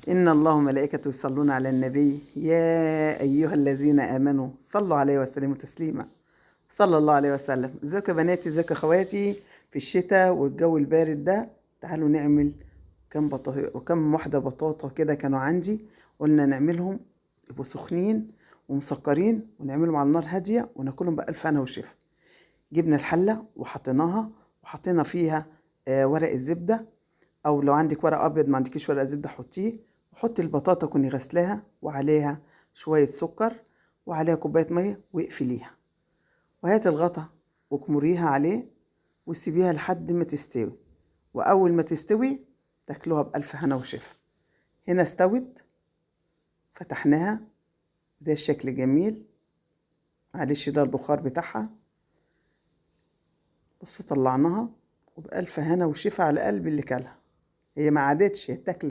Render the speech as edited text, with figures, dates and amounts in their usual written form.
إن الله وملائكته يصلون على النبي يا أيها الذين آمنوا صلوا عليه وسلموا تسليما. صلى الله عليه وسلم. ازيكم يا بناتي، ازيكم يا اخواتي؟ في الشتاء والجو البارد ده تعالوا نعمل كم واحدة بطاطا كده كانوا عندي، قلنا نعملهم يبقوا سخنين ومسكرين ونعملهم على نار هادية وناكلهم بألف هنا وشفا. جبنا الحلة وحطيناها وحطينا فيها ورق الزبدة، او لو عندك ورق ابيض ما عندكيش ورق زبدة حطيه، وحطي البطاطا كوني غسلاها وعليها شوية سكر وعليها كوباية مية واقفليها، وهاتي الغطا وكمريها عليه وسيبيها لحد ما تستوي، واول ما تستوي تاكلوها بألف هنا وشفا. هنا استوت، فتحناها، ده الشكل جميل، معلش ده البخار بتاعها. بصوا طلعناها وبألف هنا وشفا على قلب اللي كلها. هي ما عادتش، هي اتاكلت